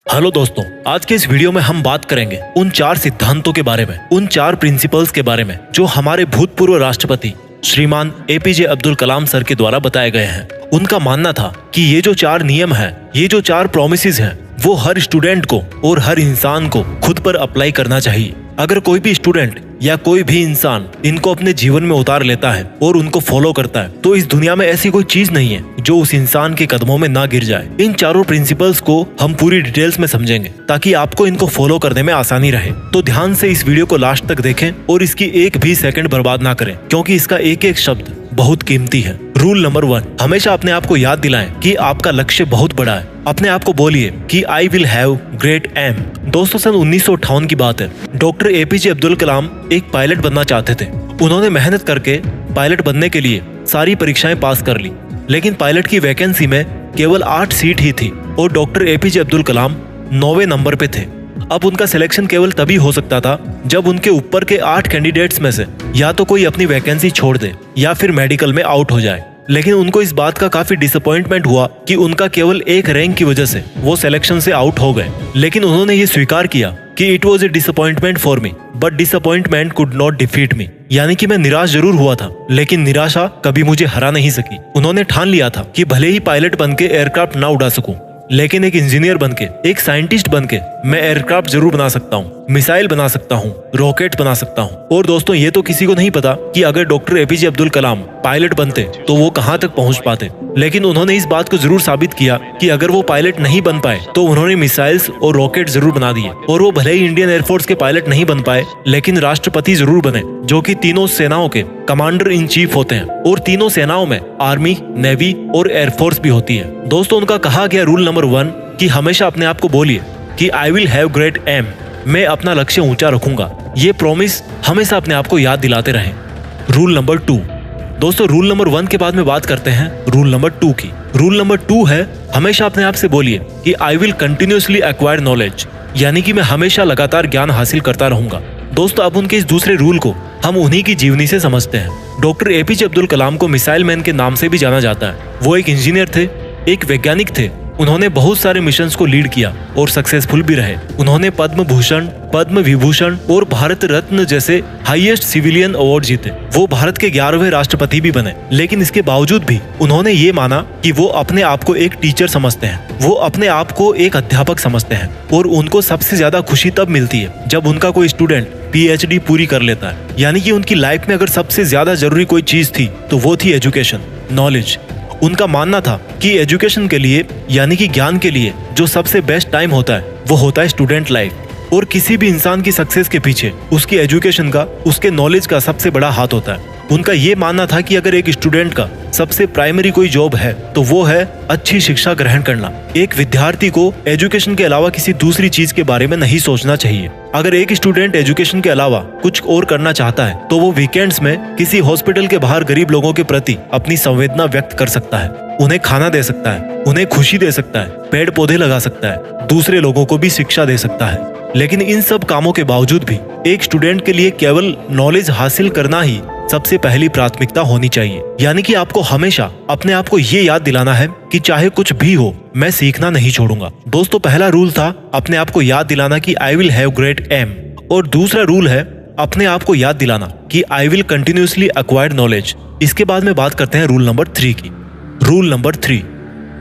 Hello दोस्तों, आज के इस वीडियो में हम बात करेंगे उन 4 सिद्धांतों के बारे में, उन 4 प्रिंसिपल्स के बारे में जो हमारे भूतपूर्व राष्ट्रपति श्रीमान एपीजे अब्दुल कलाम सर के द्वारा बताए गए हैं। उनका मानना था कि ये जो 4 नियम हैं, ये जो 4 प्रॉमिसेस हैं, वो हर स्टूडेंट को और हर इंसान को खुद पर अप्लाई करना चाहिए। अगर कोई भी स्टूडेंट या कोई भी इंसान इनको अपने जीवन में उतार लेता है और उनको फॉलो करता है तो इस दुनिया में ऐसी कोई चीज नहीं है जो उस इंसान के कदमों में ना गिर जाए। इन 4 प्रिंसिपल्स को हम पूरी डिटेल्स में समझेंगे ताकि आपको इनको फॉलो करने में आसानी रहे। तो ध्यान से इस वीडियो को लास्ट तक देखें और इसकी एक भी सेकंड बर्बाद ना करें, क्योंकि इसका एक एक शब्द बहुत कीमती है। रूल नंबर 1, हमेशा अपने आप को याद दिलाएं कि आपका लक्ष्य बहुत बड़ा है। अपने आप को बोलिए कि I will have great aim. दोस्तों, सन 1958 की बात है। डॉक्टर एपीजे अब्दुल कलाम एक पायलट बनना चाहते थे। उन्होंने मेहनत करके पायलट बनने के लिए सारी परीक्षाएं पास कर ली, लेकिन पायलट की वैकेंसी में केवल 8 सीट ही थी और डॉक्टर एपीजे अब्दुल कलाम 9वें नंबर पे थे। अब उनका सिलेक्शन केवल तभी हो सकता था जब उनके ऊपर के 8 कैंडिडेट्स में से या तो कोई अपनी वैकेंसी छोड़ दे या फिर मेडिकल में आउट हो जाए। लेकिन उनको इस बात का काफी डिसअपॉइंटमेंट हुआ कि उनका केवल एक रैंक की वजह से वो सिलेक्शन से आउट हो गए। लेकिन उन्होंने ये स्वीकार किया कि it was a disappointment for me but disappointment could not defeat me, यानी कि मैं निराश जरूर हुआ था लेकिन निराशा कभी मुझे हरा नहीं सकी। उन्होंने ठान लिया था कि भले ही पायलट बनके एयरक्राफ्ट ना उड़ा सकूं, लेकिन एक इंजीनियर बनके, एक साइंटिस्ट बनके मैं एयरक्राफ्ट जरूर बना सकता हूँ, मिसाइल बना सकता हूँ, रॉकेट बना सकता हूँ। और दोस्तों, ये तो किसी को नहीं पता कि अगर डॉक्टर एपीजे अब्दुल कलाम पायलट बनते तो वो कहाँ तक पहुँच पाते। लेकिन उन्होंने इस बात को जरूर साबित किया कि अगर वो पायलट नहीं बन पाए तो उन्होंने मिसाइल्स और रॉकेट जरूर बना दिए। और वो भले ही इंडियन एयरफोर्स के पायलट नहीं बन पाए, लेकिन राष्ट्रपति जरूर बने, जो कि तीनों सेनाओं के कमांडर इन चीफ होते हैं। और तीनों सेनाओं में आर्मी, नेवी और एयरफोर्स भी होती है। दोस्तों, उनका कहा गया रूल नंबर 1 कि हमेशा अपने आप को बोलिए कि I will have great aim, मैं अपना लक्ष्य ऊंचा रखूंगा। ये प्रॉमिस हमेशा अपने आप को याद दिलाते रहें। रूल नंबर 2, दोस्तों, रूल नंबर 1 के बाद में बात करते हैं रूल नंबर 2 की। रूल नंबर 2 है हमेशा अपने आप से बोलिए कि I will continuously acquire knowledge, यानी कि मैं हमेशा लगातार ज्ञान हासिल करता रहूंगा। दोस्तों, अब उनके इस दूसरे रूल को हम उन्हीं की जीवनी से समझते हैं। डॉक्टर एपीजे अब्दुल कलाम को मिसाइल मैन के नाम से भी जाना जाता है। वो एक इंजीनियर थे, एक वैज्ञानिक थे। उन्होंने बहुत सारे मिशंस को लीड किया और सक्सेसफुल भी रहे। उन्होंने पद्म भूषण, पद्म विभूषण और भारत रत्न जैसे हाईएस्ट सिविलियन अवार्ड जीते। वो भारत के 11वें राष्ट्रपति भी बने। लेकिन इसके बावजूद भी उन्होंने ये माना कि वो अपने आप को एक टीचर समझते हैं, वो अपने आप को एक अध्यापक समझते हैं। और उनको सबसे ज्यादा खुशी तब मिलती है जब उनका कोई स्टूडेंट PhD पूरी कर लेता है। यानी कि उनकी लाइफ में अगर सबसे ज्यादा जरूरी कोई चीज थी तो वो थी एजुकेशन, नॉलेज। उनका मानना था कि एजुकेशन के लिए, यानी कि ज्ञान के लिए, जो सबसे बेस्ट टाइम होता है वो होता है स्टूडेंट लाइफ। और किसी भी इंसान की सक्सेस के पीछे उसकी एजुकेशन का, उसके नॉलेज का सबसे बड़ा हाथ होता है। उनका ये मानना था कि अगर एक स्टूडेंट का सबसे प्राइमरी कोई जॉब है तो वो है अच्छी शिक्षा ग्रहण करना। एक विद्यार्थी को एजुकेशन के अलावा किसी दूसरी चीज के बारे में नहीं सोचना चाहिए। अगर एक स्टूडेंट एजुकेशन के अलावा कुछ और करना चाहता है तो वो वीकेंड्स में किसी हॉस्पिटल के बाहर गरीब लोगों के प्रति अपनी संवेदना व्यक्त कर सकता है, उन्हें खाना दे सकता है, उन्हें खुशी दे सकता है, पेड़ पौधे लगा सकता है, दूसरे लोगों को भी शिक्षा दे सकता है। लेकिन इन सब कामों के बावजूद भी एक स्टूडेंट के लिए केवल नॉलेज हासिल करना ही सबसे पहली प्राथमिकता होनी चाहिए। यानी कि आपको हमेशा अपने आप को ये याद दिलाना है कि चाहे कुछ भी हो, मैं सीखना नहीं छोड़ूंगा। दोस्तों, पहला रूल था अपने आप को याद दिलाना कि I will have great aim, और दूसरा रूल है अपने आप को याद दिलाना कि I will continuously acquire knowledge. इसके बाद में बात करते हैं रूल नंबर 3 की। Rule number 3,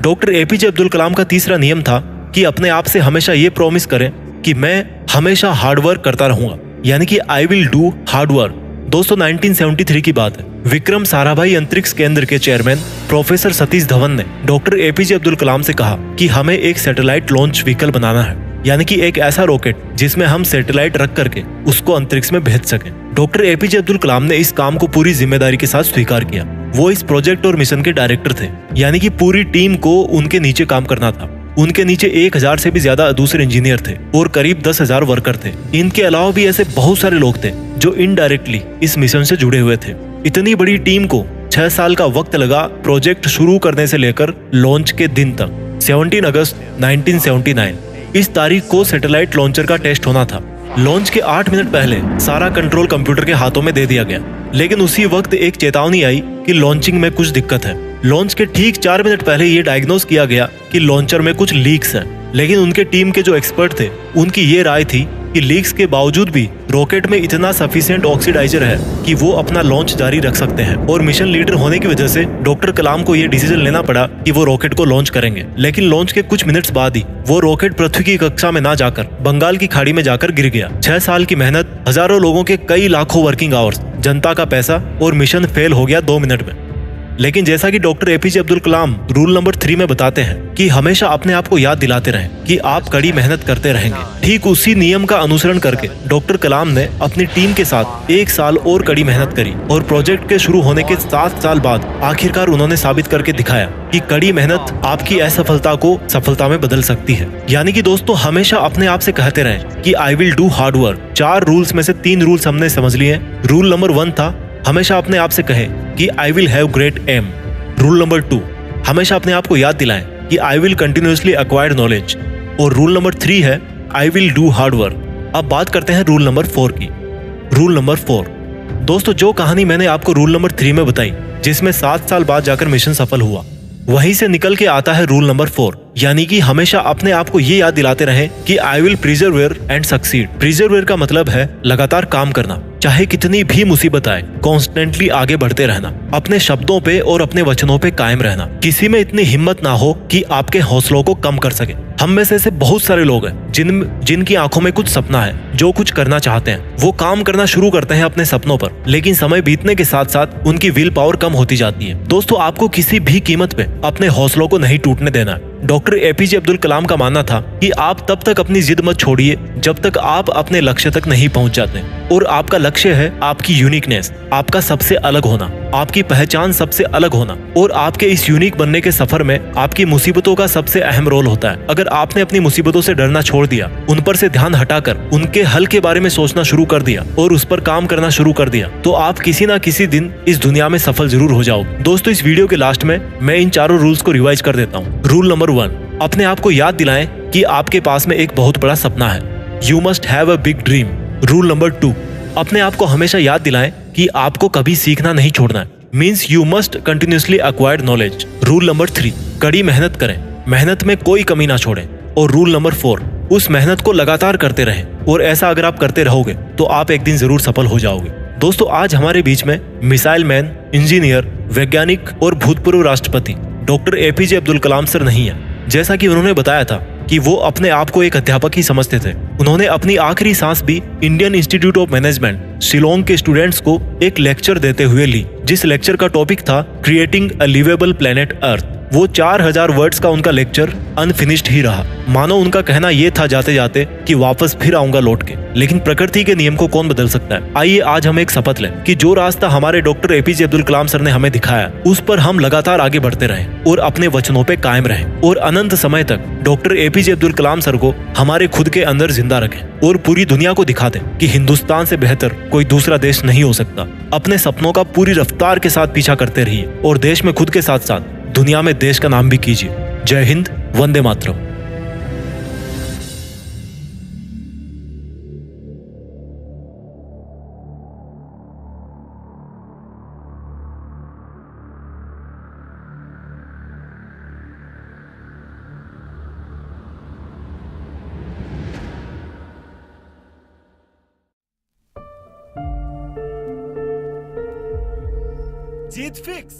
doctor APJ Abdul Kalam का तीसरा नियम था कि अपने आप से हमेशा ये प्रॉमिस करें कि मैं हमेशा हार्ड वर्क करता रहूंगा, यानी कि I will do hard work. दोस्तों, 1973 की बात है। विक्रम साराभाई अंतरिक्ष केंद्र के चेयरमैन प्रोफेसर सतीश धवन ने डॉक्टर एपीजे अब्दुल कलाम से कहा कि हमें एक सैटेलाइट लॉन्च व्हीकल बनाना है, यानी कि एक ऐसा रॉकेट जिसमें हम सैटेलाइट रख करके उसको अंतरिक्ष में भेज सकें। डॉक्टर एपीजे अब्दुल कलाम ने इस काम को पूरी जिम्मेदारी के साथ स्वीकार किया। वो इस प्रोजेक्ट और मिशन के डायरेक्टर थे, यानी कि पूरी टीम को उनके नीचे काम करना था। उनके नीचे 1000 से भी ज्यादा दूसरे इंजीनियर थे और करीब 10,000 वर्कर थे। इनके अलावा भी ऐसे बहुत सारे लोग थे जो इनडायरेक्टली इस मिशन से जुड़े हुए थे। इतनी बड़ी टीम को 6 साल का वक्त लगा प्रोजेक्ट शुरू करने से लेकर लॉन्च के दिन तक। 17 अगस्त 1979 इस तारीख को सैटेलाइट लॉन्चर का टेस्ट होना था। लॉन्च के 8 मिनट पहले सारा कंट्रोल कंप्यूटर के हाथों में दे दिया गया, लेकिन उसी वक्त एक चेतावनी आई कि लॉन्चिंग में कुछ दिक्कत है। लॉन्च के ठीक 4 मिनट पहले ये डायग्नोस किया गया कि लॉन्चर में कुछ लीक्स हैं। लेकिन उनके टीम के जो एक्सपर्ट थे उनकी ये राय थी कि लीक्स के बावजूद भी रॉकेट में इतना सफिशिएंट ऑक्सीडाइजर है कि वो अपना लॉन्च जारी रख सकते हैं। और मिशन लीडर होने की वजह से डॉक्टर कलाम को ये डिसीजन लेना पड़ा कि वो रॉकेट को लॉन्च करेंगे। लेकिन लॉन्च के कुछ मिनट्स बाद ही वो रॉकेट पृथ्वी की कक्षा में ना जाकर बंगाल की खाड़ी में जाकर गिर गया। 6 साल की मेहनत, हजारों लोगों के कई लाखों वर्किंग आवर्स, जनता का पैसा और मिशन फेल हो गया 2 मिनट में। लेकिन जैसा कि डॉक्टर एपीजे अब्दुल कलाम रूल नंबर 3 में बताते हैं कि हमेशा अपने आप को याद दिलाते रहें कि आप कड़ी मेहनत करते रहेंगे। ठीक उसी नियम का अनुसरण करके डॉक्टर कलाम ने अपनी टीम के साथ 1 साल और कड़ी मेहनत करी और प्रोजेक्ट के शुरू होने के 7 साल बाद आखिरकार उन्होंने साबित करके दिखाया कि कड़ी मेहनत आपकी असफलता को सफलता में बदल सकती है। यानी कि दोस्तों, हमेशा अपने आप से कहते रहें कि I will do hard work. 4 rules में से 3 रूल्स हमने समझ लिए। रूल नंबर 1 था हमेशा अपने आप से कहें कि I will have great aim. Rule number 2, हमेशा अपने आप को याद दिलाएं कि I will continuously acquire knowledge. और रूल नंबर 3 है I will do hard work. अब बात करते हैं रूल नंबर 4 की। रूल नंबर 4, दोस्तों, जो कहानी मैंने आपको रूल नंबर 3 में बताई, जिसमें 7 साल बाद जाकर मिशन सफल हुआ, वहीं से निकल के आता है रूल नंबर 4, यानी कि हमेशा अपने आप को ये याद दिलाते रहें कि आई विल प्रिजर्वेयर एंड सक्सीड। प्रिजर्वेयर का मतलब है लगातार काम करना, चाहे कितनी भी मुसीबत आए, कॉन्स्टेंटली आगे बढ़ते रहना, अपने शब्दों पे और अपने वचनों पे कायम रहना। किसी में इतनी हिम्मत ना हो कि आपके हौसलों को कम कर सके। हम में से ऐसे बहुत सारे लोग हैं जिनकी आंखों में कुछ सपना है, जो कुछ करना चाहते हैं, वो काम करना शुरू करते हैं अपने सपनों पर, लेकिन समय बीतने के साथ साथ उनकी विल पावर कम होती जाती है। दोस्तों, आपको किसी भी कीमत पे अपने हौसलों को नहीं टूटने देना है। डॉक्टर एपीजे अब्दुल कलाम का मानना था कि आप तब तक अपनी जिद मत छोड़िए जब तक आप अपने लक्ष्य तक नहीं पहुंच जाते। और आपका लक्ष्य है आपकी यूनिकनेस, आपका सबसे अलग होना, आपकी पहचान सबसे अलग होना। और आपके इस यूनिक बनने के सफर में आपकी मुसीबतों का सबसे अहम रोल होता है। अगर आपने अपनी मुसीबतों से डरना छोड़ दिया, उन पर से ध्यान हटाकर उनके हल के बारे में सोचना शुरू कर दिया और उस पर काम करना शुरू कर दिया, तो आप किसी ना किसी दिन इस दुनिया में सफल जरूर हो जाओगे। दोस्तों, इस वीडियो के लास्ट में मैं इन चारों रूल्स को रिवाइज कर देता हूँ। रूल नंबर 1, अपने आप को याद दिलाएं कि आपके पास में एक बहुत बड़ा सपना है। You must have a big dream. Rule number 2, अपने आप को हमेशा याद दिलाएं कि आपको कभी सीखना नहीं छोड़ना है। Means you must continuously acquire knowledge. Rule number 3, कड़ी मेहनत करें, मेहनत में कोई कमी ना छोड़ें। और रूल नंबर 4, उस मेहनत को लगातार करते रहें। और ऐसा अगर आप करते रहोगे तो आप एक दिन जरूर सफल हो जाओगे। दोस्तों, आज हमारे बीच में मिसाइल मैन, इंजीनियर, वैज्ञानिक और भूतपूर्व राष्ट्रपति डॉक्टर एपीजे अब्दुल कलाम सर नहीं है। जैसा कि उन्होंने बताया था कि वो अपने आप को एक अध्यापक ही समझते थे। उन्होंने अपनी आखिरी सांस भी Indian institute of management Shillong के स्टूडेंट्स को एक लेक्चर देते हुए ली, जिस लेक्चर का टॉपिक था creating a livable planet earth. वो 4000 वर्ड्स का उनका लेक्चर अनफिनिश्ड ही रहा। मानो उनका कहना ये था जाते जाते कि वापस फिर आऊंगा लौट के। लेकिन प्रकृति के नियम को कौन बदल सकता है। आइए आज हम एक शपथ लें कि जो रास्ता हमारे डॉक्टर एपीजे अब्दुल कलाम सर ने हमें दिखाया, उस पर हम लगातार आगे बढ़ते रहें और अपने वचनों पे कायम रहें और अनंत समय तक डॉक्टर एपीजे अब्दुल कलाम सर को हमारे खुद के अंदर जिंदा रखें और पूरी दुनिया को दिखा दें कि हिंदुस्तान से बेहतर कोई दूसरा देश नहीं हो सकता। अपने सपनों का पूरी रफ्तार के साथ पीछा करते रहिए और देश में खुद के साथ साथ दुनिया में देश का नाम भी कीजिए। जय हिंद, वंदे मातरम। जीत फिक्स।